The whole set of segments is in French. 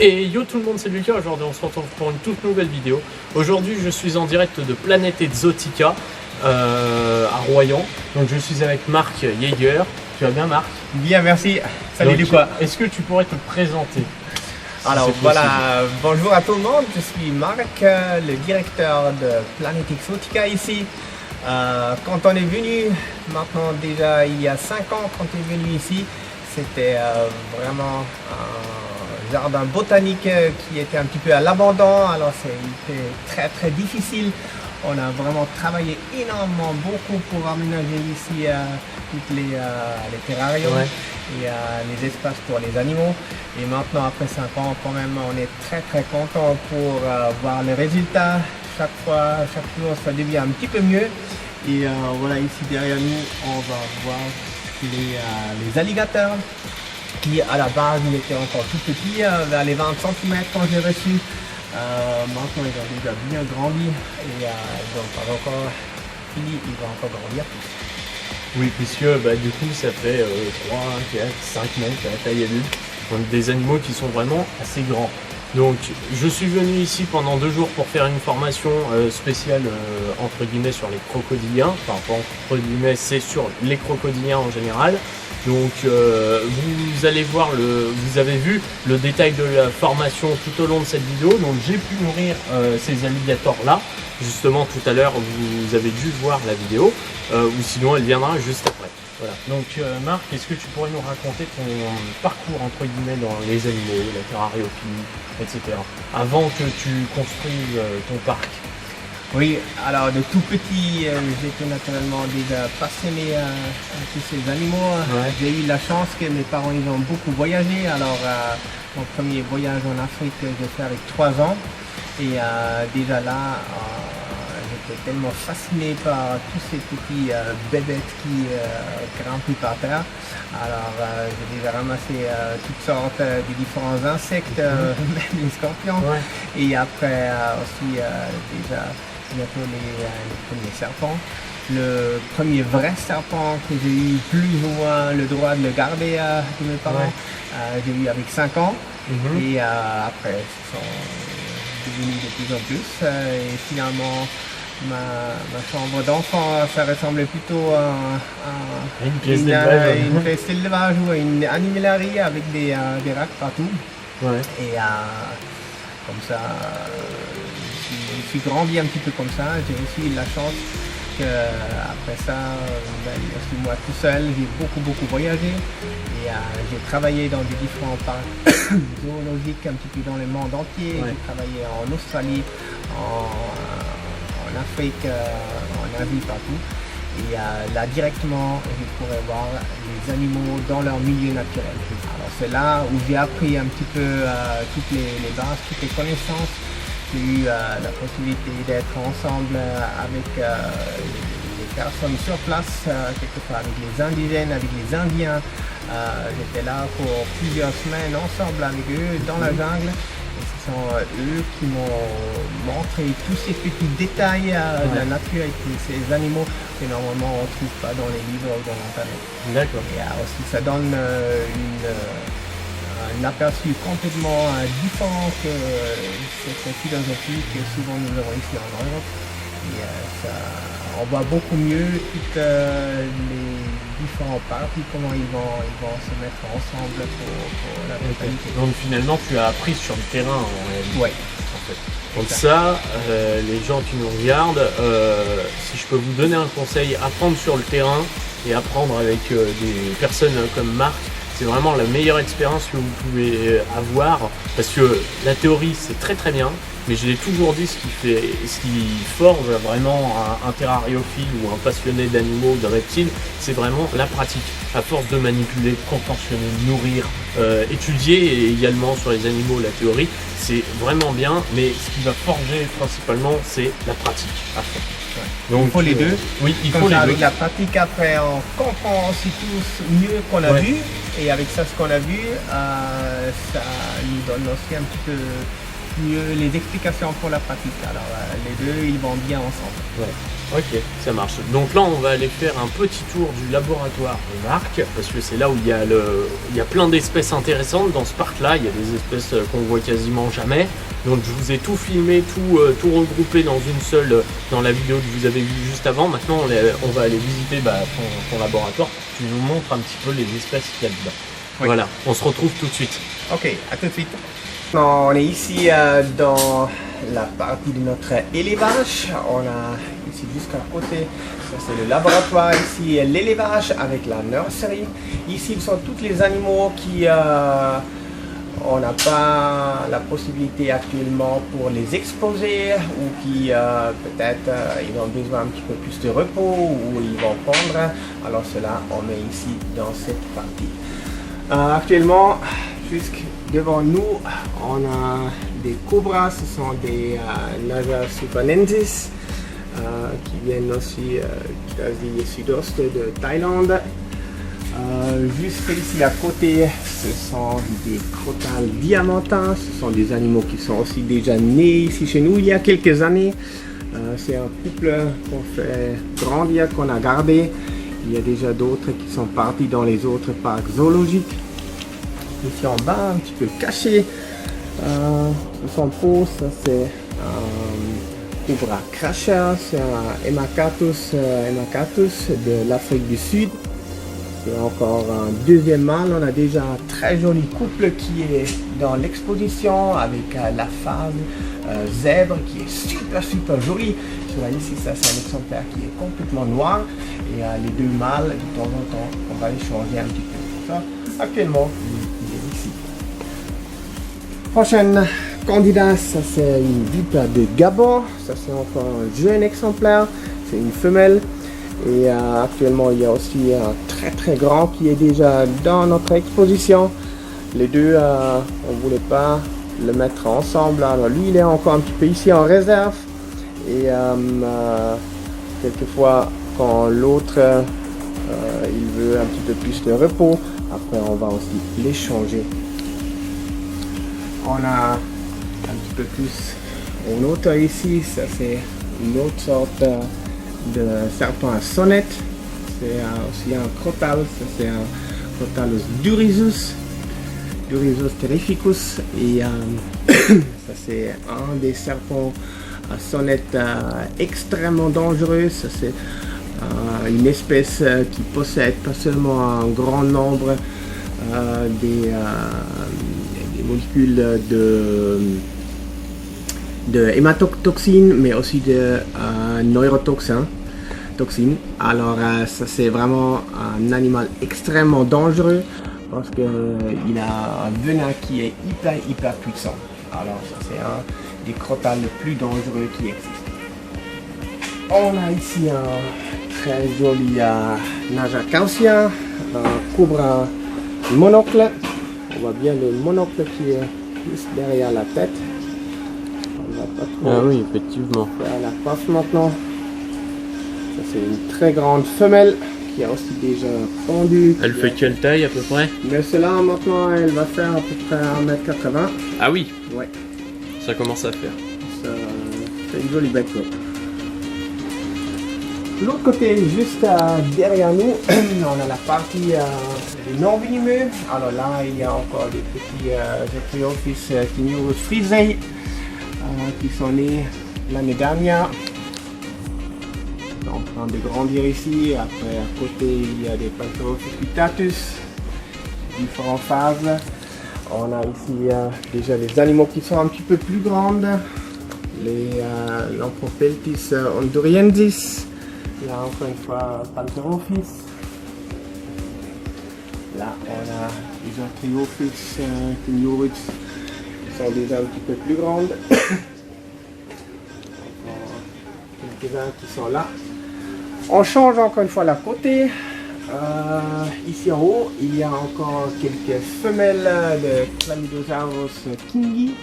Et yo tout le monde, c'est Lucas. Aujourd'hui on se retrouve pour une toute nouvelle vidéo. Aujourd'hui je suis en direct de Planète Exotica à Royan. Donc je suis avec Marc Jaeger. Tu vas bien Marc? Bien, merci. Salut Donc, Lucas. Est-ce que tu pourrais te présenter? Alors voilà, bonjour à tout le monde, je suis Marc, le directeur de Planète Exotica ici. Quand on est venu, maintenant déjà il y a 5 ans, quand on est venu ici, c'était vraiment un jardin botanique qui était un petit peu à l'abandon, alors c'était très difficile. On a vraiment travaillé énormément, beaucoup pour aménager ici toutes les terrariums et les espaces pour les animaux. Et maintenant, après 5 ans, quand même, on est très content pour voir les résultats. Chaque jour, ça devient un petit peu mieux. Et voilà, ici derrière nous, on va voir les alligators qui, à la base, ils étaient encore tout petits, vers les 20 cm quand j'ai reçu. Maintenant, ils ont déjà bien grandi et donc pas encore fini, ils vont encore grandir. Oui, puisque du coup ça fait 3, 4, 5 mètres à la taille adulte. Donc des animaux qui sont vraiment assez grands. Donc je suis venu ici pendant 2 jours pour faire une formation spéciale entre guillemets sur les crocodiliens. Enfin pas entre guillemets, c'est sur les crocodiliens en général. Donc vous allez voir, vous avez vu le détail de la formation tout au long de cette vidéo. Donc j'ai pu nourrir ces alligators là. Justement tout à l'heure vous avez dû voir la vidéo ou sinon elle viendra juste après. Voilà. Donc Marc, est-ce que tu pourrais nous raconter ton parcours entre guillemets dans les animaux, la terrariophilie, etc. avant que tu construises ton parc? Oui, alors de tout petit, j'étais naturellement déjà passionné à tous ces animaux. Ouais. J'ai eu la chance que mes parents ils ont beaucoup voyagé. Alors mon premier voyage en Afrique, j'ai fait avec 3 ans. Et déjà là, j'étais tellement fasciné par tous ces petits bébêtes qui grimpent par terre. Alors j'ai déjà ramassé toutes sortes de différents insectes, même les scorpions. Ouais. Et après aussi déjà bientôt les premiers serpents. Le premier vrai serpent que j'ai eu plus ou moins le droit de le garder de mes parents, j'ai eu avec 5 ans. Et après, ils sont devenus de plus en plus. Et finalement, ma chambre d'enfant, ça ressemblait plutôt à une pièce d'élevage. Une pièce d'élevage ou une animalerie avec des rats partout. Ouais. Et comme ça, je suis grandi un petit peu comme ça. J'ai aussi eu la chance qu'après ça, aussi moi tout seul, j'ai beaucoup voyagé. Et j'ai travaillé dans des différents parcs zoologiques un petit peu dans le monde entier. Ouais. J'ai travaillé en Australie, en Afrique, en Asie, partout. Et là directement, je pourrais voir les animaux dans leur milieu naturel. Alors c'est là où j'ai appris un petit peu toutes les bases, toutes les connaissances. J'ai eu la possibilité d'être ensemble avec les personnes sur place, quelquefois avec les indigènes, avec les indiens. J'étais là pour plusieurs semaines ensemble avec eux dans la jungle. Et ce sont eux qui m'ont montré tous ces petits détails de la nature et ces animaux que normalement on ne trouve pas dans les livres ou dans l'internet. D'accord. Et aussi ça donne un aperçu complètement différent que cette philosophie que souvent nous avons ici en Europe. Et on voit beaucoup mieux toutes les différents parties, comment ils vont se mettre ensemble pour la botanique. Donc finalement tu as appris sur le terrain en réalité. Ouais. En fait. Donc ça, les gens qui nous regardent, si je peux vous donner un conseil, apprendre sur le terrain et apprendre avec des personnes comme Marc, c'est vraiment la meilleure expérience que vous pouvez avoir, parce que la théorie c'est très bien, mais je l'ai toujours dit, ce qui forge vraiment un terrariophile ou un passionné d'animaux, de reptiles, c'est vraiment la pratique. À force de manipuler, de contorsionner, de nourrir, étudier et également sur les animaux la théorie, c'est vraiment bien, mais ce qui va forger principalement c'est la pratique à fond. Ouais. Donc il faut les deux. Oui, il faut les deux. Avec la pratique après, on comprend aussi tous mieux qu'on a vu. Et avec ça, ce qu'on a vu, ça nous donne aussi un petit peu mieux les explications pour la pratique. Alors les deux, ils vont bien ensemble. Ouais. Ok, ça marche. Donc là, on va aller faire un petit tour du laboratoire de Marc, parce que c'est là où il y a plein d'espèces intéressantes dans ce parc-là. Il y a des espèces qu'on voit quasiment jamais. Donc je vous ai tout filmé, tout regroupé dans une seule, dans la vidéo que vous avez vue juste avant. Maintenant, on va aller visiter ton laboratoire. Tu nous montres un petit peu les espèces qu'il y a dedans. Oui. Voilà, on se retrouve tout de suite. Ok, à tout de suite. On est ici dans la partie de notre élevage. On a ici jusqu'à côté, ça c'est le laboratoire, ici l'élevage avec la nurserie. Ici ils sont tous les animaux qui on n'a pas la possibilité actuellement pour les exposer ou qui peut-être ils ont besoin un petit peu plus de repos ou ils vont pondre. Alors cela on met ici dans cette partie. Actuellement, jusque devant nous, on a des cobras, ce sont des Naja supanensis qui viennent aussi d'Asie sud-est de Thaïlande. Juste ici à côté, ce sont des crotales diamantins, ce sont des animaux qui sont aussi déjà nés ici chez nous il y a quelques années. C'est un couple qu'on fait grandir, qu'on a gardé. Il y a déjà d'autres qui sont partis dans les autres parcs zoologiques. Ici en bas, un petit peu caché, ce sont peau, ça c'est un cobra crasher, c'est un Hemacatus de l'Afrique du Sud. C'est encore un deuxième mâle. On a déjà un très joli couple qui est dans l'exposition avec la phase zèbre qui est super joli. Tu vois ici, ça c'est un exemplaire qui est complètement noir et les deux mâles de temps en temps on va les changer un petit peu. Ça, actuellement il est ici. Prochaine candidat, ça c'est une vipère de Gabon. Ça c'est encore un jeune exemplaire. C'est une femelle. Et actuellement, il y a aussi un très grand qui est déjà dans notre exposition. Les deux, on ne voulait pas le mettre ensemble. Alors lui, il est encore un petit peu ici en réserve. Et quelquefois, quand l'autre, il veut un petit peu plus de repos, après on va aussi l'échanger. On a un petit peu plus une autre ici. Ça c'est une autre sorte de serpent à sonnette. C'est aussi un crotal, c'est un Crotalus durisus terrificus et ça c'est un des serpents à sonnette extrêmement dangereux. Ça c'est une espèce qui possède pas seulement un grand nombre des molécules de hématotoxines, mais aussi de neurotoxines. Alors ça c'est vraiment un animal extrêmement dangereux parce qu'il a un venin qui est hyper puissant. Alors ça c'est un des crotales les plus dangereux qui existent. On a ici un très joli Naja calcien, un cobra monocle. On voit bien le monocle qui est juste derrière la tête. Ah oui, effectivement. Faire la coiffe maintenant. Ça c'est une très grande femelle qui a aussi déjà pondu. Elle fait quelle taille à peu près? Mais cela maintenant elle va faire à peu près 1m80. Ah oui? Ouais. Ça commence à faire. C'est une jolie bête. De l'autre côté, juste derrière nous, on a la partie des non-venimeux. Alors là, il y a encore des petits Geotriophyes Kinurus frisei qui sont nés l'année dernière. En train de grandir ici. Après, à côté, il y a des Pantherophyes putatus, différentes phases. On a ici déjà les animaux qui sont un petit peu plus grandes. Les Lampropeltis honduriensis. Là, encore une fois, Pantherophyes. Là, on a les Geotriophyes Kinurus qui sont déjà un petit peu plus grandes. Quelques-uns qui sont là. On change encore une fois la côté. Ici en haut, il y a encore quelques femelles de Chlamydosaurus kingi,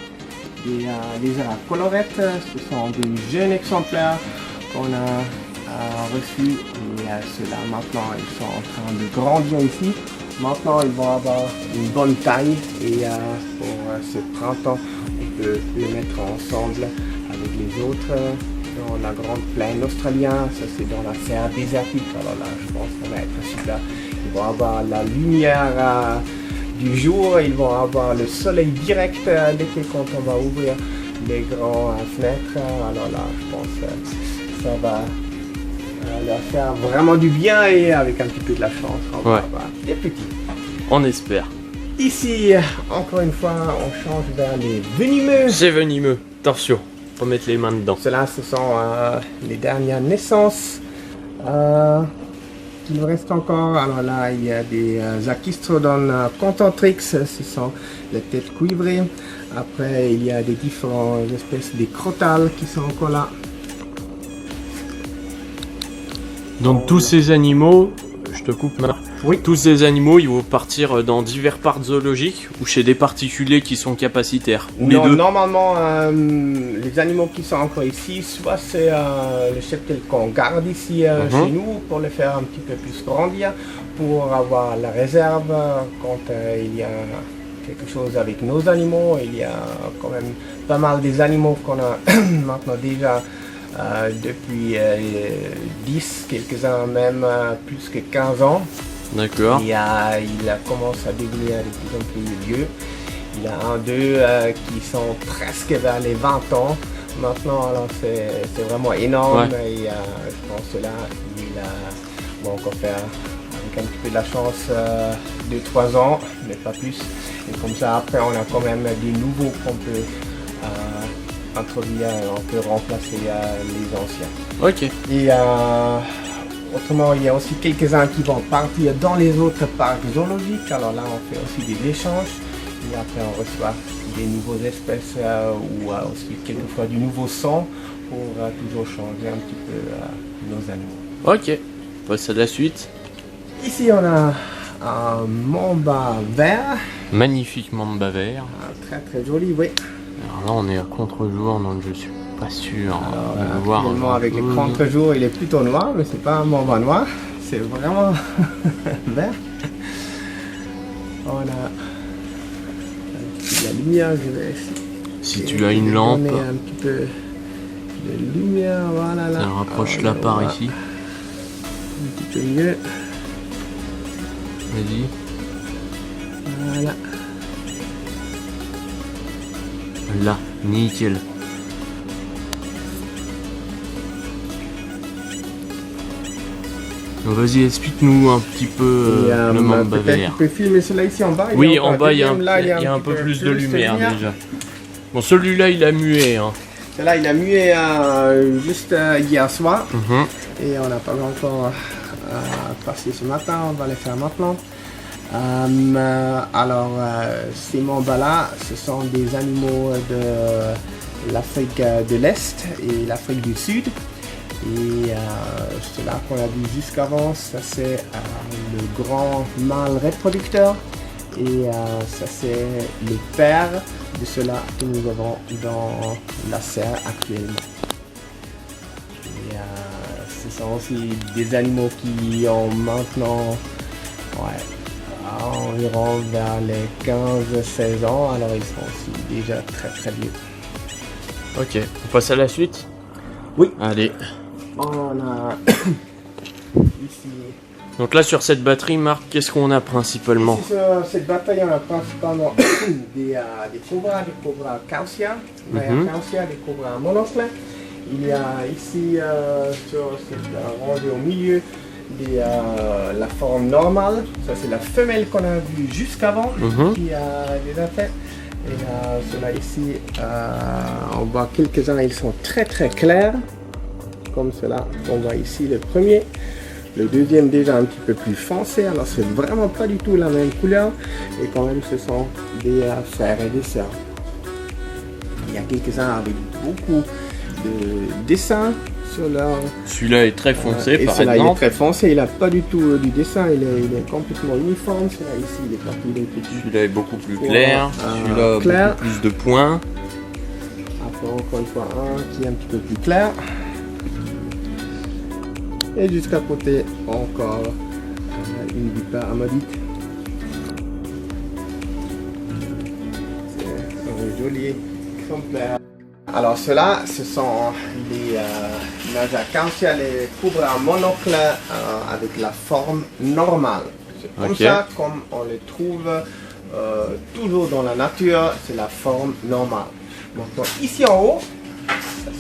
des lézards à collerette. Ce sont des jeunes exemplaires qu'on a reçus. Et ceux-là, maintenant, ils sont en train de grandir ici. Maintenant, ils vont avoir une bonne taille et pour ce printemps, on peut les mettre ensemble avec les autres dans la grande plaine australienne. Ça c'est dans la serre désertique. Alors là, je pense qu'on va être super. Ils vont avoir la lumière du jour, ils vont avoir le soleil direct l'été quand on va ouvrir les grandes fenêtres. Alors là, je pense que ça va leur faire vraiment du bien et avec un petit peu de la chance, on va avoir des petits. On espère. Ici, encore une fois, on change vers les venimeux. C'est venimeux. Attention, faut mettre les mains dedans. Cela, ce sont les dernières naissances. Il reste encore. Alors là, il y a des Zachystrodon contentrix, ce sont les têtes cuivrées. Après, il y a des différentes espèces de crotales qui sont encore là. Donc tous ces animaux, je te coupe maintenant. Oui. Tous ces animaux, ils vont partir dans divers parcs zoologiques ou chez des particuliers qui sont capacitaires. Ou les Non, deux. normalement, les animaux qui sont encore ici, soit c'est le cheptel qu'on garde ici chez nous pour le faire un petit peu plus grandir, pour avoir la réserve quand il y a quelque chose avec nos animaux. Il y a quand même pas mal des animaux qu'on a maintenant déjà depuis 10, quelques-uns même plus que 15 ans. D'accord. Il commence à devenir de plus en plus vieux. Il y a un d'eux qui sont presque vers les 20 ans maintenant, alors c'est vraiment énorme. Ouais. Et je pense que là, il va encore faire, avec un petit peu de la chance, 2-3 ans, mais pas plus. Et comme ça, après, on a quand même des nouveaux qu'on peut introduire, on peut remplacer les anciens. Ok. Et autrement, il y a aussi quelques-uns qui vont partir dans les autres parcs zoologiques. Alors là, on fait aussi des échanges. Et après, on reçoit des nouvelles espèces ou aussi quelquefois du nouveau sang pour toujours changer un petit peu nos animaux. Ok. On passe à la suite. Ici, on a un mamba vert. Magnifique mamba vert. Très très joli, oui. Alors là, on est à contre-jour, donc je suis pas sûr Alors, de voir. actuellement, avec les contre-jours, il est plutôt noir, mais c'est pas un mamba noir. C'est vraiment vert. On a la lumière, je vais Si tu as une lampe, donner un petit peu de lumière, voilà là. rapproche la part ici. Un petit peu mieux, Vas-y. voilà. Là, nickel. Donc vas-y, explique-nous un petit peu le mamba Peut-être vert. tu peux filmer cela ici en bas. Oui, en bas, il y a un peu plus de lumière déjà. Bon, celui-là, il a mué. Hein. Celui-là, il a mué juste hier soir. Mhm. Et on n'a pas encore passé ce matin, on va les faire maintenant. Alors, ces mambas-là, ce sont des animaux de l'Afrique de l'Est et l'Afrique du Sud. Et cela qu'on a vu jusqu'avant, ça c'est le grand mâle reproducteur. Et ça c'est le père de cela que nous avons dans la serre actuellement. Et ce sont aussi des animaux qui ont maintenant environ vers les 15-16 ans, alors ils sont aussi déjà très très vieux. Ok, on passe à la suite? Oui. Allez. On a ici. Donc là, sur cette batterie, Marc, qu'est-ce qu'on a principalement? Ici, sur cette bataille, on a principalement des cobras Causia, des cobras monocle. Il y a ici, sur cette rangée au milieu, la forme normale. Ça, c'est la femelle qu'on a vue jusqu'avant, qui a déjà fait. Et ceux-là ici, on voit quelques-uns, ils sont très très clairs. Comme cela, on voit ici le premier. Le deuxième déjà un petit peu plus foncé, alors c'est vraiment pas du tout la même couleur. Et quand même, ce sont des frères et des sœurs. Il y a quelques-uns avec beaucoup de dessins sur leur... Celui-là est très foncé, par celui-là, exemple. il est très foncé, il n'a pas du tout du dessin, il est complètement uniforme. Celui-là ici, il est parti des petits. Celui-là est beaucoup plus clair. Celui-là clair. beaucoup plus de points. Après, encore une fois, un qui est un petit peu plus clair. Et jusqu'à côté, encore une vipère amodite. joli exemplaire. Alors ceux-là, ce sont les Najacancia, les cobras à monocle avec la forme normale. C'est comme ça comme on les trouve toujours dans la nature, c'est la forme normale. Maintenant ici en haut,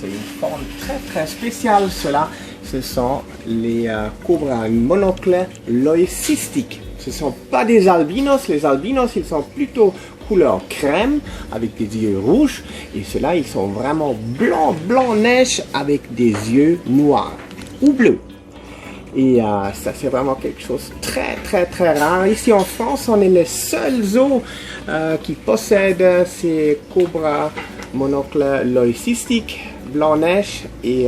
c'est une forme très très spéciale. Ceux-là, ce sont les cobras à monocle l'œil cystique. Ce ne sont pas des albinos. Les albinos, ils sont plutôt couleur crème avec des yeux rouges. Et ceux-là, ils sont vraiment blanc-neige avec des yeux noirs ou bleus. Et ça, c'est vraiment quelque chose de très rare. Ici en France, on est les seuls zoos qui possèdent ces cobras monocle l'œil cystique blanc-neige. Et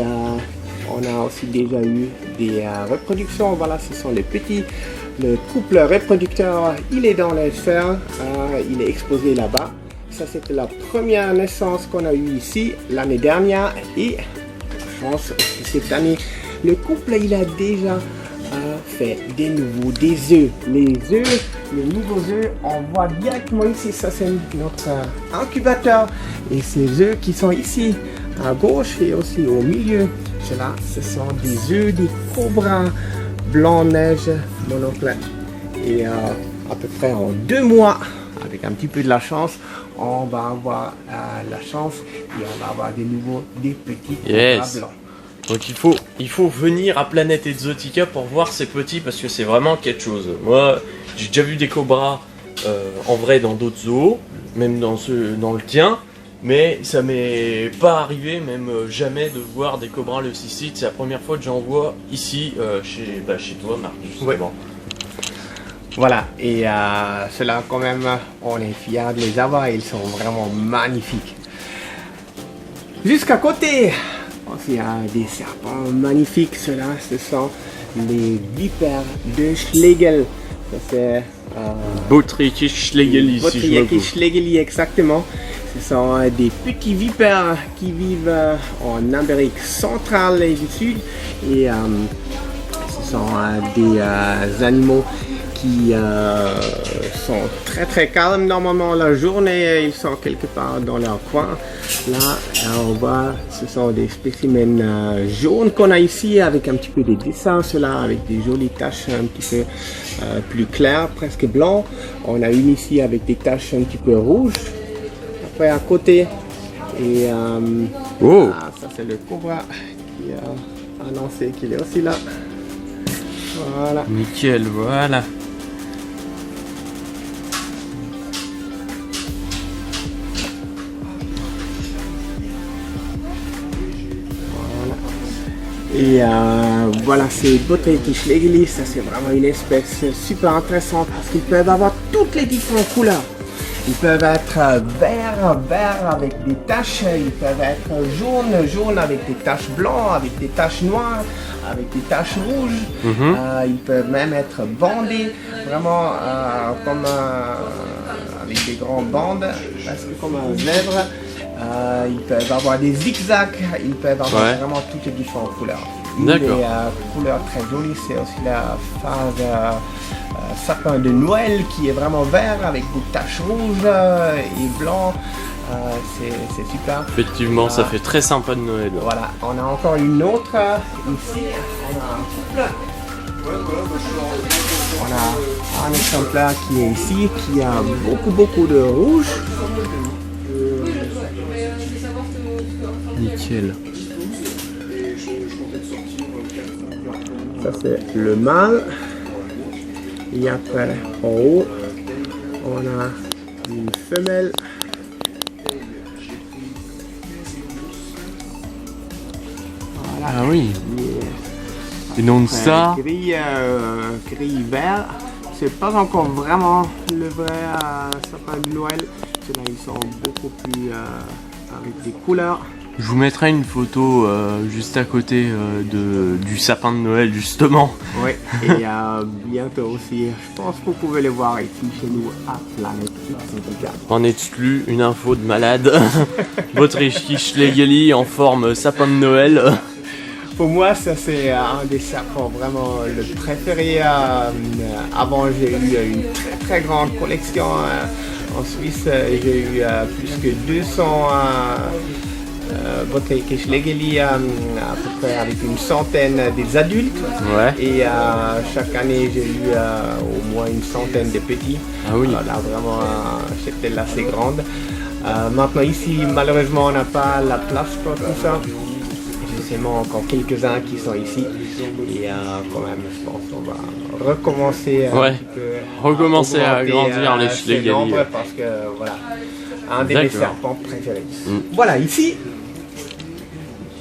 on a aussi déjà eu des reproductions. Voilà, ce sont les petits. Le couple reproducteur, il est dans les fermes, il est exposé là-bas. Ça, c'était la première naissance qu'on a eue ici l'année dernière et je pense aussi cette année. Le couple, il a déjà fait des œufs. Les nouveaux œufs, on voit directement ici. Ça, c'est notre incubateur. Et ces œufs qui sont ici à gauche et aussi au milieu, ceux-là, ce sont des œufs des cobras blanc-neige monocle. Et à peu près en 2 mois, avec un petit peu de la chance, on va avoir la chance et on va avoir des petits cobras blancs. Donc il faut venir à Planète Exotica pour voir ces petits parce que c'est vraiment quelque chose. Moi, j'ai déjà vu des cobras en vrai dans d'autres zoos, même dans le tien. Mais ça m'est pas arrivé, même jamais, de voir des cobras leucistes. C'est la première fois que j'en vois ici, chez toi, Marc, justement. Ouais. Voilà, et ceux-là, quand même, on est fiers de les avoir. Ils sont vraiment magnifiques. Jusqu'à côté, il y a des serpents magnifiques. Ceux-là, ce sont les vipères de Schlegel. Ça, c'est Botrytis schlegeli, si je me trompe. Schlegeli, exactement. Ce sont des petits vipères qui vivent en Amérique centrale et du Sud. Et ce sont des animaux qui sont très calmes normalement la journée. Ils sont quelque part dans leur coin. Là, on voit, ce sont des spécimens jaunes qu'on a ici avec un petit peu des dessins, ceux-là avec des jolies taches un petit peu plus claires, presque blancs. On a une ici avec des taches un petit peu rouges. Après à côté. Et ça c'est le cobra qui a annoncé qu'il est aussi là. Voilà. Nickel, voilà. Et voilà, c'est Botrytis schlegeli, ça c'est vraiment une espèce super intéressante parce qu'ils peuvent avoir toutes les différentes couleurs. Ils peuvent être vert avec des taches, ils peuvent être jaune avec des taches blancs, avec des taches noires, avec des taches rouges. Ils peuvent même être bandés, vraiment comme avec des grandes bandes, presque comme un zèbre. Ils peuvent avoir des zigzags, ils peuvent avoir vraiment toutes les différentes couleurs. D'accord. Les couleurs très jolies, c'est aussi la phase sapin de Noël qui est vraiment vert avec des taches rouges et blancs. C'est super. Effectivement, ça fait très sympa de Noël. Voilà, on a encore une autre ici. On a un couple. On a un exemplaire qui est ici, qui a beaucoup de rouge. Nickel. Ça c'est le mâle. Et après, en haut, on a une femelle. Voilà. Ah oui. Et donc ça. Gris vert. C'est pas encore vraiment le vrai sapin de Noël. Ceux-là, ils sont beaucoup plus avec des couleurs. Je vous mettrai une photo juste à côté du sapin de Noël justement. Oui, et bientôt aussi, je pense que vous pouvez les voir ici chez nous à Planète Exotica. En exclut une info de malade. Botrytis schlegeli en forme sapin de Noël. Pour moi, ça c'est un des serpents vraiment le préféré. Avant, j'ai eu une très grande collection. En Suisse, j'ai eu plus que 200 Botteigeli à peu près avec une centaine des adultes. Ouais. Et chaque année, j'ai eu au moins une centaine de petits. Ah oui. Alors là, vraiment, c'était assez grande. Maintenant, ici, malheureusement, on n'a pas la place pour tout ça. J'ai seulement encore quelques-uns qui sont ici. Et quand même, je pense qu'on va recommencer un petit peu recommencer à agrandir les Schlegeli. Parce que, voilà, un de mes serpents préférés. Voilà, ici,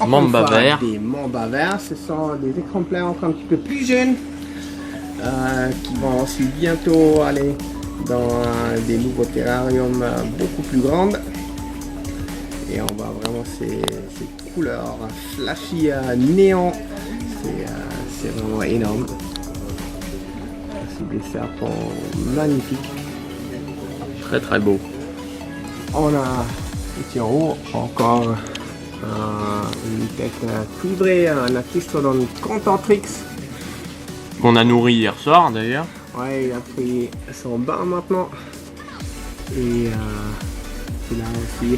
Mamba vert. Des mamba verts, ce sont des exemplaires encore un petit peu plus jeunes qui vont aussi bientôt aller dans des nouveaux terrariums beaucoup plus grandes. Et on voit vraiment ces couleurs flashy néon, c'est vraiment énorme. C'est des serpents magnifiques. Très très beau. On a ici en haut encore une tête cuivrée, un Actistrodon Contentrix. Qu'on a nourri hier soir d'ailleurs. Ouais, il a pris son bain maintenant. Et là aussi,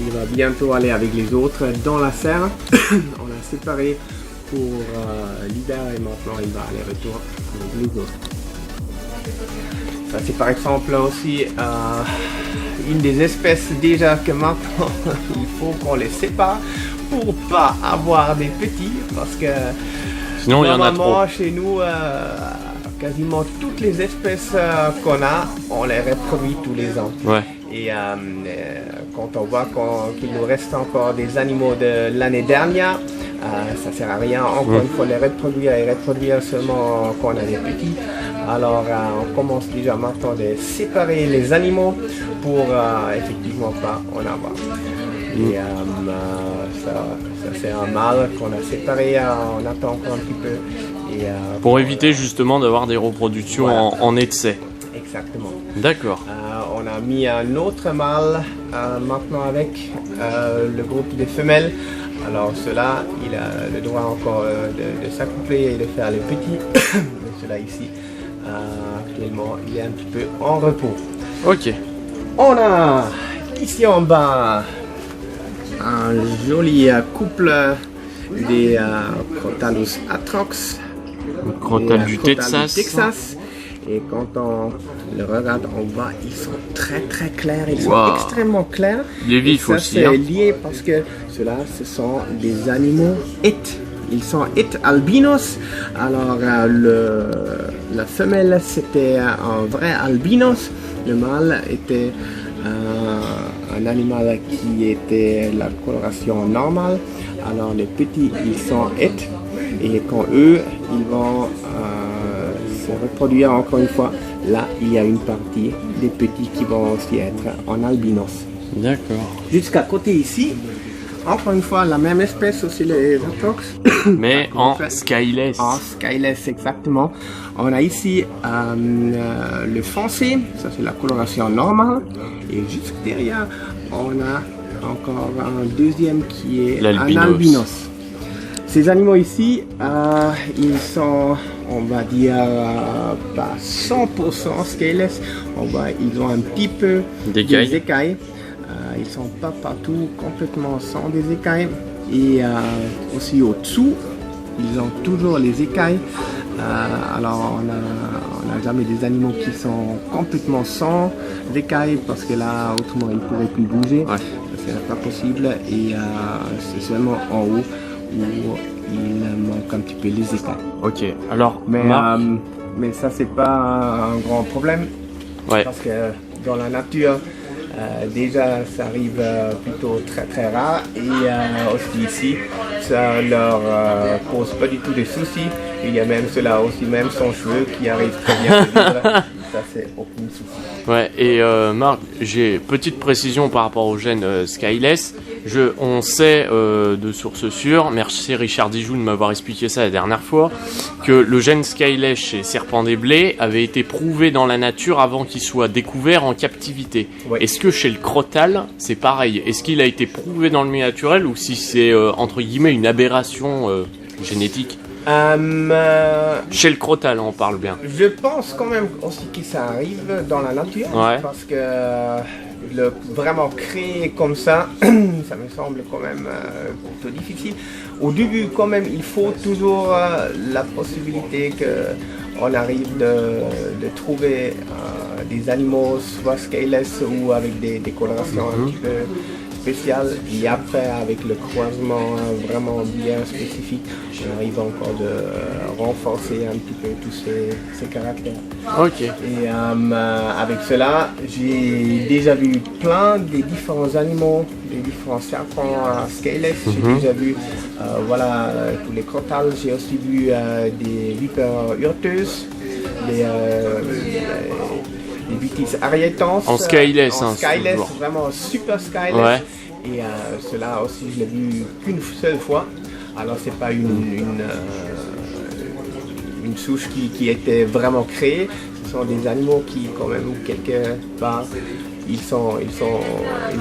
il va bientôt aller avec les autres dans la serre. On l'a séparé pour l'hiver et maintenant il va aller retour avec les autres. Ça c'est par exemple aussi une des espèces déjà que maintenant il faut qu'on les sépare pour pas avoir des petits parce que sinon il y en a trop. Normalement chez nous quasiment toutes les espèces qu'on a, on les reproduit tous les ans. Ouais. Et quand on voit qu'il nous reste encore des animaux de l'année dernière, ça sert à rien encore une fois les reproduire et reproduire seulement quand on a des petits. Alors on commence déjà maintenant de séparer les animaux pour effectivement pas en avoir. Et ça c'est un mâle qu'on a séparé, on attend encore un petit peu. Et, pour éviter justement d'avoir des reproductions voilà. en excès. Exactement. D'accord. On a mis un autre mâle maintenant avec le groupe des femelles. Alors cela, il a le droit encore de s'accoupler et de faire les petits. Mais cela ici, actuellement, il est un petit peu en repos. Ok. On a ici en bas un joli couple des Crotalus atrox. Crotal du Texas. Et quand on le regarde, on voit ils sont très très clairs, ils sont extrêmement clairs. Les vifs aussi. C'est lié parce que ceux-là, ce sont des animaux it. Ils sont it albinos. Alors la femelle c'était un vrai albinos. Le mâle était un animal qui était la coloration normale. Alors les petits ils sont it. Et quand eux ils vont se reproduire encore une fois, là il y a une partie des petits qui vont aussi être en albinos. D'accord. Jusqu'à côté ici, encore une fois la même espèce aussi les atrox. Mais en skyless. En skyless exactement. On a ici le foncé, ça c'est la coloration normale. Et juste derrière on a encore un deuxième qui est un albinos. Ces animaux ici, ils sont, on va dire, pas 100% scaleless. Ils ont un petit peu des écailles. Ils ne sont pas partout complètement sans des écailles. Et aussi au-dessous, ils ont toujours les écailles. Alors on n'a jamais des animaux qui sont complètement sans écailles parce que là, autrement, ils ne pourraient plus bouger. Ouais. C'est pas possible. Et c'est seulement en haut où il manque un petit peu les écailles. Ok, alors mais ça c'est pas un grand problème parce que dans la nature déjà ça arrive plutôt très très rare et aussi ici ça leur pose pas du tout de soucis. Il y a même cela aussi même sans cheveux qui arrive très bien à vivre. Ça c'est aucun souci. Ouais, et Marc, j'ai petite précision par rapport au gène skyless. On sait de sources sûres, merci Richard Dijoux de m'avoir expliqué ça la dernière fois, que le gène skyless chez Serpent des Blés avait été prouvé dans la nature avant qu'il soit découvert en captivité. Ouais. Est-ce que chez le crotal, c'est pareil? Est-ce qu'il a été prouvé dans le milieu naturel ou si c'est entre guillemets une aberration génétique? Chez le crotale, on parle bien. Je pense quand même aussi que ça arrive dans la nature, Ouais. parce que le vraiment créer comme ça, ça me semble quand même plutôt difficile. Au début, quand même, il faut toujours la possibilité qu'on arrive de trouver des animaux, soit scaleless ou avec des colorations un petit peu spéciales. Et après, avec le croisement vraiment bien spécifique, on arrive encore de renforcer un petit peu tous ces caractères. Ok. Et avec cela, j'ai déjà vu plein des différents animaux, des différents serpents scaleless. J'ai déjà vu voilà, tous les crotales. J'ai aussi vu des vipères urteuses, des vitis arietans. En skyless, en hein, skyless, toujours. vraiment super skyless. Ouais. Et cela aussi, je l'ai vu qu'une seule fois. Alors, c'est pas une souche qui était vraiment créée. Ce sont des animaux qui, quand même, quelque part, ils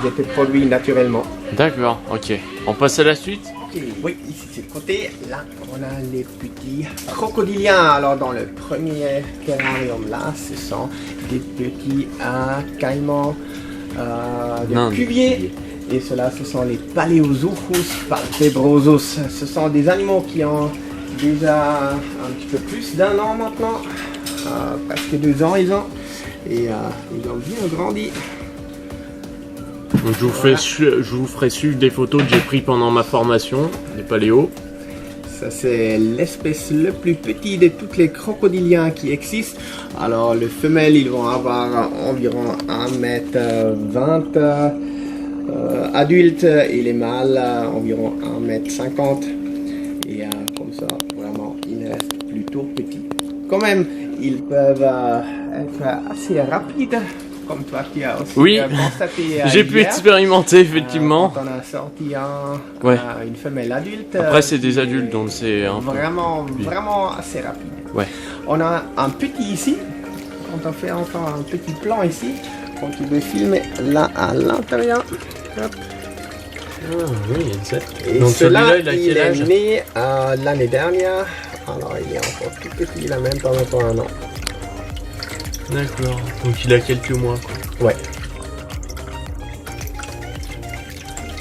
étaient produits naturellement. D'accord, ok. On passe à la suite? Oui, ici c'est le côté. Là, on a les petits crocodiliens. Alors, dans le premier terrarium, là, ce sont des petits caïmans de Cuvier. Et ceux-là, ce sont les Paleozochus palpebrosus. Ce sont des animaux qui ont déjà un petit peu plus d'1 an maintenant. Presque 2 ans, ils ont. Et ils ont bien grandi. Donc, je vous ferai suivre des photos que j'ai prises pendant ma formation, des paléos. Ça, c'est l'espèce le plus petit de tous les crocodiliens qui existent. Alors, les femelles, ils vont avoir environ 1m20 adultes et les mâles environ 1m50. Et comme ça, vraiment, ils restent plutôt petits. Quand même, ils peuvent être assez rapides. Comme toi qui as aussi Oui, constaté j'ai pu hier, expérimenter effectivement. quand on a sorti Ouais. une femelle adulte. Après c'est des adultes donc c'est un peu... Vraiment assez rapide. Ouais. On a un petit ici. Quand on fait encore un petit plan ici, quand tu veux filmer là à l'intérieur. Hop. Ah oui, exact. Et Donc celui-là, celui-là, il a il quel âge? est né l'année dernière. Alors il est encore tout petit, il a même pas encore 1 an. D'accord. Donc il a quelques mois quoi. Ouais.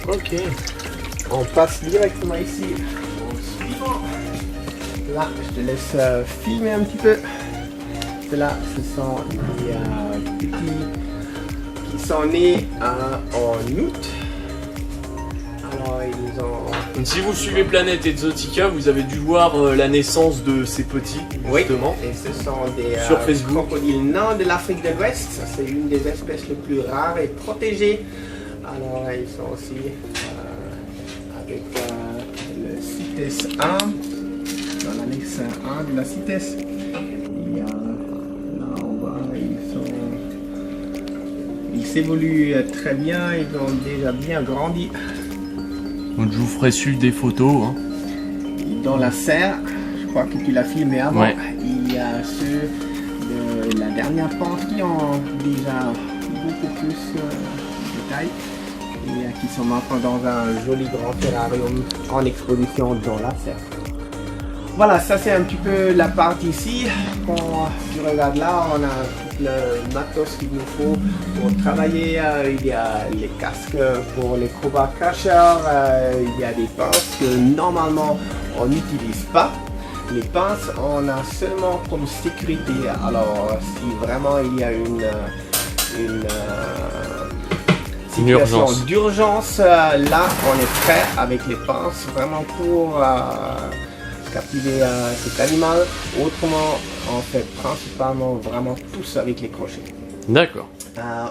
Ok. On passe directement ici au suivant. Là, je te laisse filmer un petit peu. Là, ce sont les petits qui sont nés en août. Alors, ils ont... Donc si vous suivez Planète Exotica, vous avez dû voir la naissance de ces petits, justement. Oui, et ce sont des Sur Facebook. crocodiles nains de l'Afrique de l'Ouest. C'est une des espèces les plus rares et protégées. Alors, ils sont aussi avec le CITES 1, dans l'annexe 1 de la CITES. Et là, on voit, ils s'évoluent très bien, ils ont déjà bien grandi. Donc je vous ferai suivre des photos. Hein. Dans la serre, je crois que tu l'as filmé avant, Ouais. il y a ceux de la dernière pente qui ont déjà beaucoup plus de taille et qui sont maintenant dans un joli grand terrarium en exposition dans la serre. Voilà, ça c'est un petit peu la partie ici. Quand tu regardes là, on a tout le matos qu'il nous faut pour travailler. Il y a les casques pour les crowbar crashers, il y a des pinces que normalement on n'utilise pas. Les pinces, on a seulement comme sécurité. Alors, si vraiment il y a une situation d'urgence, là on est prêt avec les pinces vraiment pour captiver cet animal. Autrement, on fait principalement vraiment tous avec les crochets. D'accord.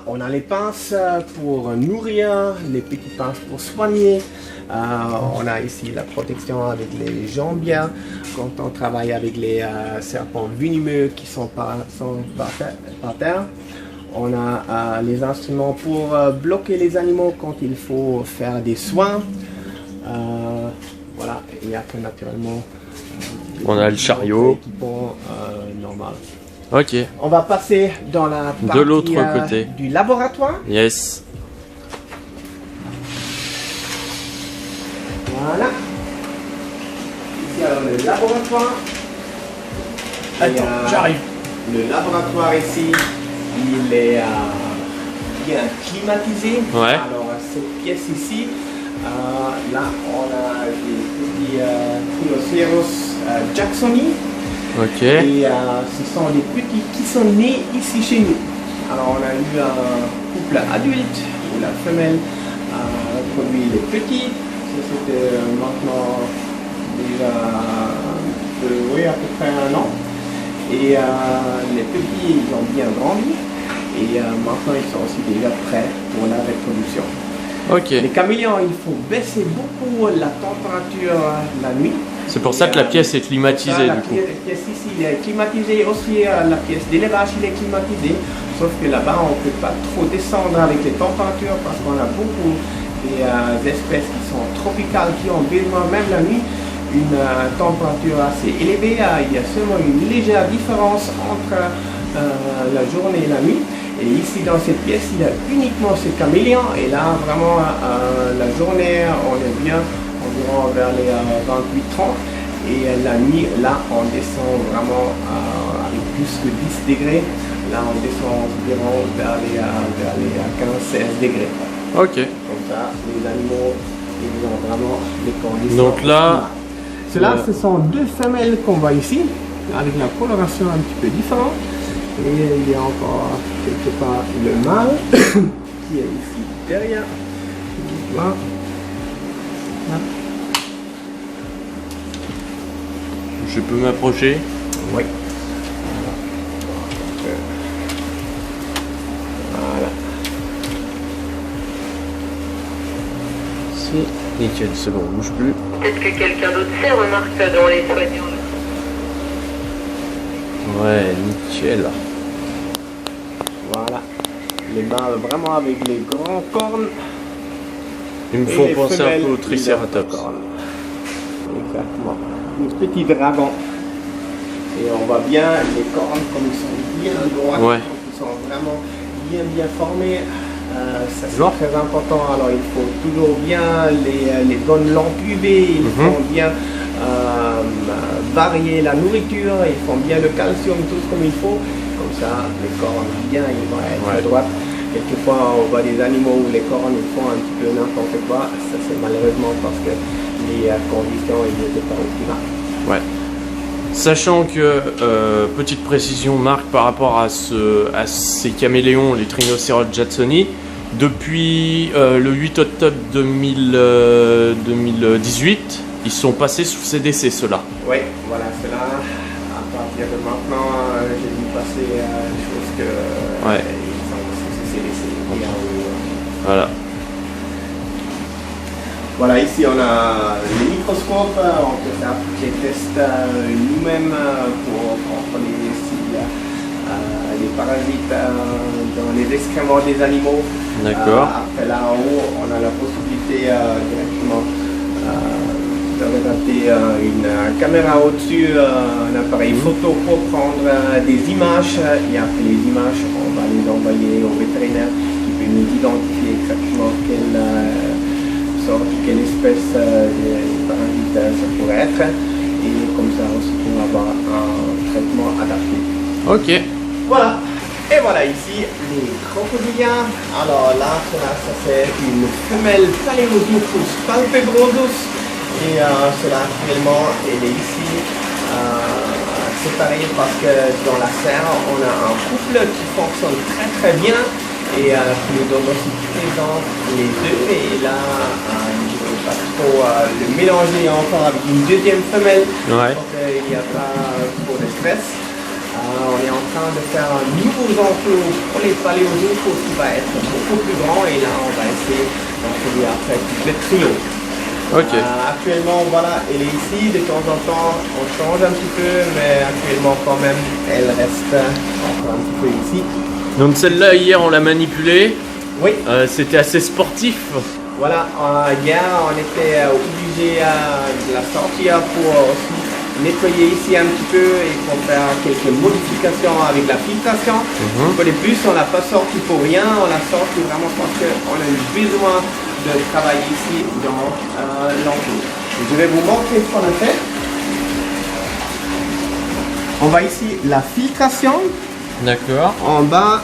On a les pinces pour nourrir, les petites pinces pour soigner. On a ici la protection avec les jambières quand on travaille avec les serpents venimeux qui sont par terre. On a les instruments pour bloquer les animaux quand il faut faire des soins. Voilà, il y a que naturellement on a le chariot. Normal. Ok. On va passer dans la partie de l'autre côté du laboratoire. Yes. Voilà. Ici faire le laboratoire. Attends, j'arrive. Le laboratoire ici, il est bien climatisé. Ouais. Alors cette pièce ici, là on a des petits Trinoceros jacksoni. Ok. Et ce sont des petits qui sont nés ici chez nous. Alors on a eu un couple adulte où la femelle a produit les petits. Ça c'était maintenant déjà oui, à peu près 1 an. Et les petits ils ont bien grandi. Et maintenant ils sont aussi déjà prêts pour la reproduction. Ok. Les caméléons, il faut baisser beaucoup la température la nuit. C'est pour ça que la pièce est climatisée La du coup. pièce ici il est climatisée aussi, la pièce d'élevage il est climatisée, sauf que là-bas on ne peut pas trop descendre avec les températures parce qu'on a beaucoup d'espèces qui sont tropicales qui ont besoin même la nuit une température assez élevée. Il y a seulement une légère différence entre la journée et la nuit. Et ici dans cette pièce il y a uniquement ces caméléons et là vraiment la journée on est bien environ vers les 28-30 et la nuit là on descend vraiment avec plus que 10 degrés, là on descend environ vers les 15-16 degrés. Ok. Comme ça les animaux ils ont vraiment les conditions. Donc là, cela ce sont 2 femelles qu'on voit ici avec la coloration un petit peu différente. Et il y a encore quelque part le mâle qui est ici derrière. Là. Là. je peux m'approcher. Oui. Voilà. C'est nickel, c'est bon, on bouge plus. Peut-être que quelqu'un d'autre sait, remarque dans les soignants. Ouais, nickel. Voilà. Les mâles vraiment avec les grands cornes. Ils me Et font les penser un femelles, peu au les Triceratops. cornes. Exactement. Un petit dragon. Et on voit bien les cornes comme ils sont bien droits, Ouais. ils sont vraiment bien formés. Ça c'est très important. Alors il faut toujours bien les bonnes lampes UV, il faut bien varier la nourriture, ils font bien le calcium, tout comme il faut. Comme ça, les cornes bien, ils vont être droites. Quelquefois, on voit des animaux où les cornes ils font un petit peu n'importe quoi. Ça c'est malheureusement parce que les conditions n'étaient pas optimales. Ouais. Sachant que, petite précision Marc par rapport à ces caméléons, les Trinoceros jacksoni, depuis le 8 octobre 2018, ils sont passés sous CDC ceux-là. Oui, voilà, cela, à partir de maintenant, j'ai dû passer chose que Ouais. ils sont sous CDC. Voilà. Voilà, ici on a le microscope, on peut faire des tests nous-mêmes pour contrôler s'il y a des parasites dans les excréments des animaux. D'accord. Après là en haut, on a la possibilité directement de regarder une caméra au-dessus, un appareil photo pour prendre des images et après les images, on va les envoyer au vétérinaire qui peut nous identifier exactement quelle espèce de parasite ça pourrait être et comme ça aussi pour avoir un traitement adapté. Ok. Voilà. Et voilà ici les crocodiliens. Alors là, ça c'est une femelle Palaeodophus palpebrosus et cela actuellement elle est ici séparée parce que dans la serre on a un couple qui fonctionne très bien et qui nous donne aussi présent les deux et là je ne veux pas trop le mélanger encore avec une deuxième femelle. Ouais. Donc il n'y a pas trop de stress. On est en train de faire un nouveau enclos pour les Palaeodophus qui va être beaucoup plus grand et là on va essayer d'introduire après le trio. Ok. Actuellement voilà, elle est ici, de temps en temps on change un petit peu mais actuellement quand même elle reste encore un petit peu ici. Donc celle-là hier on l'a manipulée. Oui. C'était assez sportif. Voilà, hier on était obligé de la sortir pour aussi nettoyer ici un petit peu et pour faire quelques modifications avec la filtration. Pour les puces, on l'a pas sorti pour rien, on l'a sorti vraiment parce qu'on a eu besoin de travailler ici dans l'enclos. Je vais vous montrer ce qu'on a fait. On va ici la filtration. D'accord. En bas,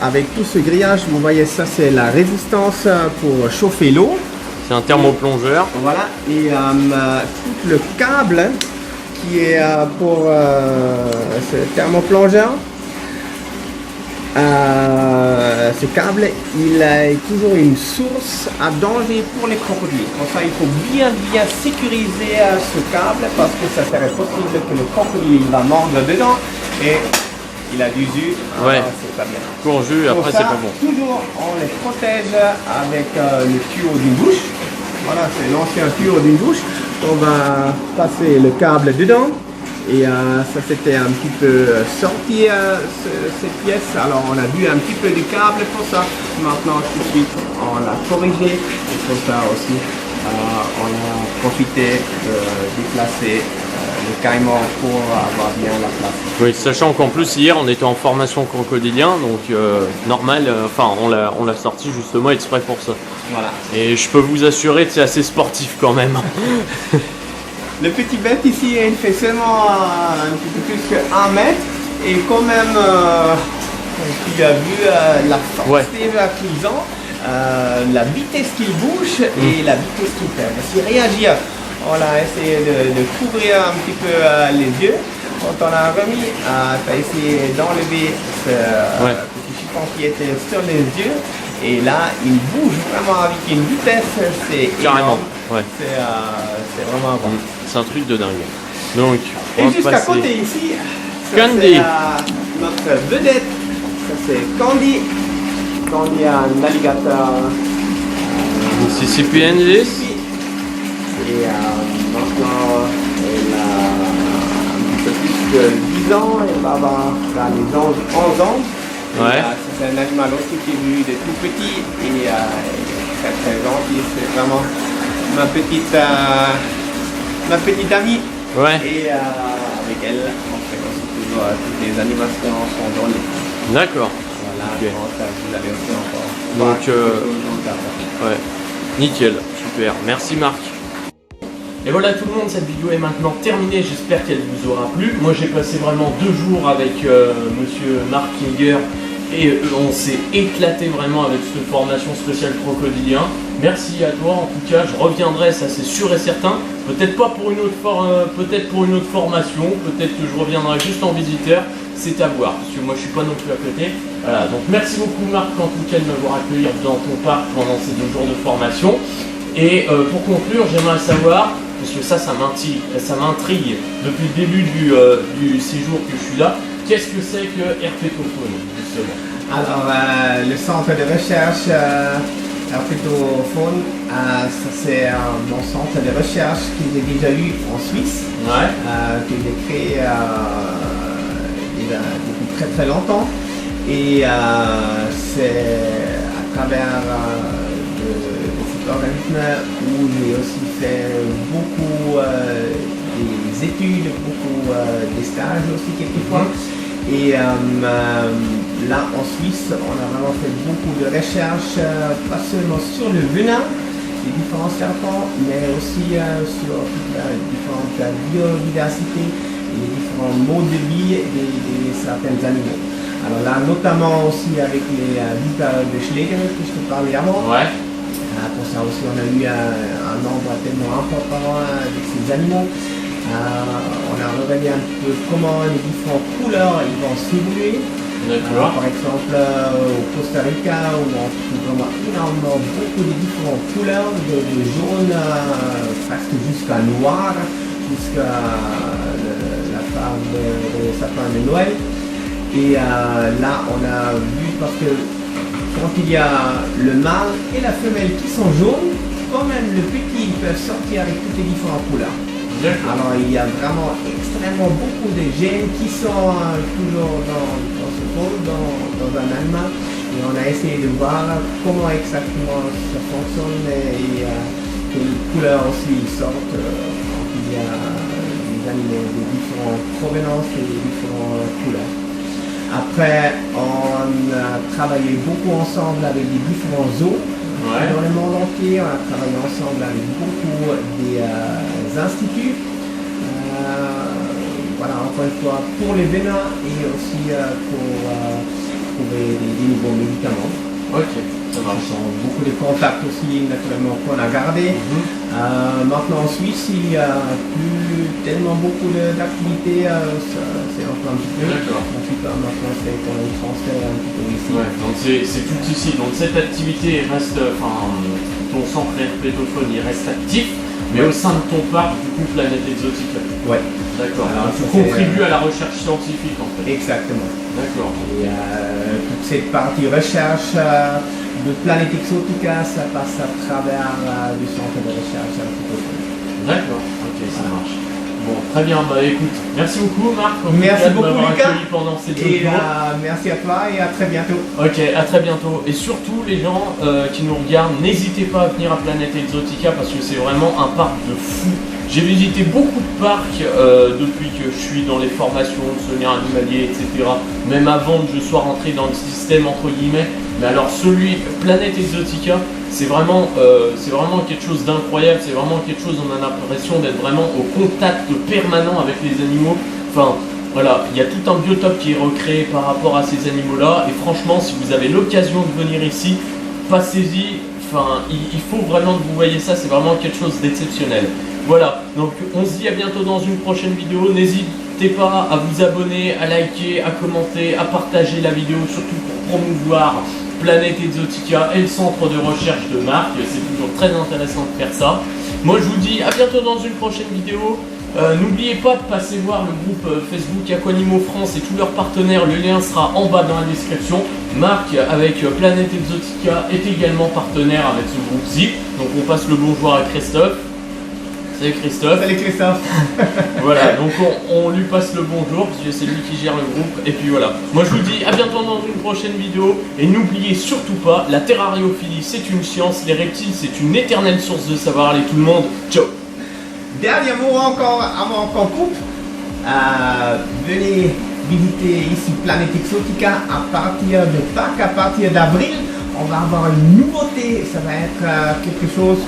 avec tout ce grillage, vous voyez ça, c'est la résistance pour chauffer l'eau. C'est un thermoplongeur. Voilà, et tout le câble qui est pour ce thermoplongeur. Ce câble, il est toujours une source à danger pour les crocodiles. Pour ça, il faut bien sécuriser ce câble parce que ça serait possible que le crocodile il va mordre dedans et il a du jus. Ouais. C'est pas bien. Pour jus, après ça, c'est pas bon. Toujours, on les protège avec le tuyau d'une douche. Voilà, c'est l'ancien tuyau d'une douche. On va passer le câble dedans. Et ça s'était un petit peu sorti cette pièce, alors on a dû un petit peu du câble pour ça. Maintenant tout de suite on l'a corrigé et pour ça aussi on a profité de déplacer le caïman pour avoir bien la place. Oui, sachant qu'en plus hier on était en formation crocodilien, donc normal, on l'a sorti justement exprès pour ça. Voilà. Et je peux vous assurer que c'est assez sportif quand même. Le petit bête ici, il fait seulement un petit peu plus que 1 mètre et quand même, tu as vu la force déjà qu'ils ont, la vitesse qu'il bouge et la vitesse qu'il fait. S'il réagit, on a essayé de couvrir un petit peu les yeux. Quand on a remis, tu as essayé d'enlever ce petit chiffon qui était sur les yeux. Et là, il bouge vraiment avec une vitesse, c'est carrément. Ouais. C'est vraiment bon. C'est un truc de dingue. Donc, et juste à côté ici, Candy. Notre vedette, ça c'est Candy. Candy a un alligator. Mississippi English. Et maintenant, elle a un peu plus de 10 ans, elle va avoir les 11 ans. Ouais. C'est un animal aussi qui est venu de tout petit et il est très gentil. C'est vraiment ma petite amie. Ouais. Et avec elle, on fait aussi toujours toutes les animations sont dans le. D'accord. Voilà, okay. ça, vous allez aussi encore. Donc, ouais, nickel, super. Merci Marc. Et voilà tout le monde, cette vidéo est maintenant terminée, j'espère qu'elle vous aura plu. Moi j'ai passé vraiment 2 jours avec monsieur Marc Kinger et on s'est éclaté vraiment avec cette formation spéciale crocodilien. Merci à toi en tout cas, je reviendrai, ça c'est sûr et certain. Peut-être pas pour une autre formation, peut-être que je reviendrai juste en visiteur, c'est à voir, parce que moi je suis pas non plus à côté. Voilà, donc merci beaucoup Marc en tout cas de m'avoir accueilli dans ton parc pendant ces 2 jours de formation. Et pour conclure, j'aimerais savoir, parce que ça m'intrigue depuis le début du séjour que je suis là, qu'est-ce que c'est que Herpetofaune, justement? Alors, le centre de recherche Herpetofaune, ça c'est mon centre de recherche que j'ai déjà eu en Suisse, que j'ai créé depuis très très longtemps. Et c'est à travers organisme où j'ai aussi fait beaucoup des études, beaucoup des stages aussi quelquefois. Et là en Suisse, on a vraiment fait beaucoup de recherches, pas seulement sur le venin des différents serpents, mais aussi sur toute la différente biodiversité et les différents modes de vie de certains animaux. Alors là, notamment aussi avec les vipares de Schlegel que je te parlais avant. Pour ça aussi, on a eu un nombre tellement important de ces animaux. On a regardé un peu comment les différentes couleurs ils vont s'évoluer. Par exemple, au Costa Rica, où on trouve vraiment énormément beaucoup de différentes couleurs, de jaune presque jusqu'à noir, jusqu'à la phase de sapin de Noël. Et là, on a vu parce que quand il y a le mâle et la femelle qui sont jaunes, quand même le petit peut sortir avec toutes les différentes couleurs. Alors il y a vraiment extrêmement beaucoup de gènes qui sont toujours dans ce pôle, dans un animal. Et on a essayé de voir comment exactement ça fonctionne et quelles couleurs aussi sortent quand il y a des animaux de différentes provenances et de différentes couleurs. Après, on a travaillé beaucoup ensemble avec les différents zoos dans le monde entier. On a travaillé ensemble avec beaucoup des instituts. voilà, encore une fois, pour les vénins et aussi pour trouver des nouveaux médicaments. Ok, ça Ce marche. sont beaucoup de contacts aussi, naturellement, qu'on a gardés. Maintenant, en Suisse, il n'y a plus tellement beaucoup d'activités, c'est un peu un petit peu. D'accord. Ensuite, maintenant, c'est qu'on le transfère un petit peu ici. Ouais, donc c'est tout ici. Donc cette activité reste, enfin, ton centre herpétophone il reste actif, mais au sein de ton parc, du coup, Planète Exotica. Ouais, D'accord. Alors, Tu ça, contribues à la recherche scientifique en fait. exactement. D'accord. Et toute cette partie recherche de Planète Exotica, ça passe à travers du centre de recherche herpétophone. D'accord. Ok, ça marche. Bon, très bien. Bah écoute, merci beaucoup Marc. en tout Merci cas, de beaucoup, m'avoir Lucas. accueilli pendant ces 2 Et jours. merci à toi et à très bientôt. Ok, à très bientôt. Et surtout, les gens qui nous regardent, n'hésitez pas à venir à Planète Exotica parce que c'est vraiment un parc de fou. J'ai visité beaucoup de parcs depuis que je suis dans les formations de soignants animaliers, etc. Même avant que je sois rentré dans le système, entre guillemets. Mais alors celui, Planète Exotica, c'est vraiment quelque chose d'incroyable. C'est vraiment quelque chose, on a l'impression d'être vraiment au contact permanent avec les animaux. Enfin, voilà, il y a tout un biotope qui est recréé par rapport à ces animaux-là. Et franchement, si vous avez l'occasion de venir ici, passez-y. Enfin, il faut vraiment que vous voyez ça. C'est vraiment quelque chose d'exceptionnel. Voilà, donc on se dit à bientôt dans une prochaine vidéo. N'hésitez pas à vous abonner, à liker, à commenter, à partager la vidéo, surtout pour promouvoir Planète Exotica et le centre de recherche de Marc. C'est toujours très intéressant de faire ça. Moi je vous dis à bientôt dans une prochaine vidéo. N'oubliez pas de passer voir le groupe Facebook Aquanimo France et tous leurs partenaires, le lien sera en bas dans la description. Marc avec Planète Exotica est également partenaire avec ce groupe Zip. Donc on passe le bonjour à Christophe. Salut Christophe. Salut Christophe. Voilà, donc on lui passe le bonjour parce que c'est lui qui gère le groupe. Et puis voilà, moi je vous dis à bientôt dans une prochaine vidéo. Et n'oubliez surtout pas, la terrariophilie c'est une science, les reptiles c'est une éternelle source de savoir. Allez tout le monde, ciao. Dernier mot encore avant qu'on coupe. Venez visiter ici Planète Exotica à partir de Pâques, à partir d'avril. On va avoir une nouveauté, ça va être quelque chose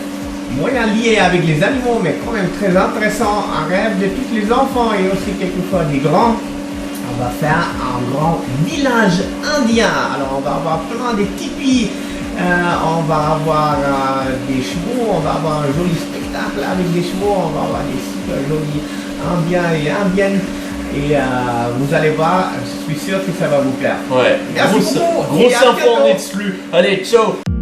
moyen lié avec les animaux, mais quand même très intéressant, un rêve de tous les enfants et aussi quelquefois des grands. On va faire un grand village indien. Alors on va avoir plein de tipis, on va avoir des chevaux, on va avoir un joli spectacle avec des chevaux, on va avoir des super jolis indiens et indiennes. Et vous allez voir, je suis sûr que ça va vous plaire. Ouais, Merci beaucoup, et grosse à info en bientôt. exclu. Allez, ciao.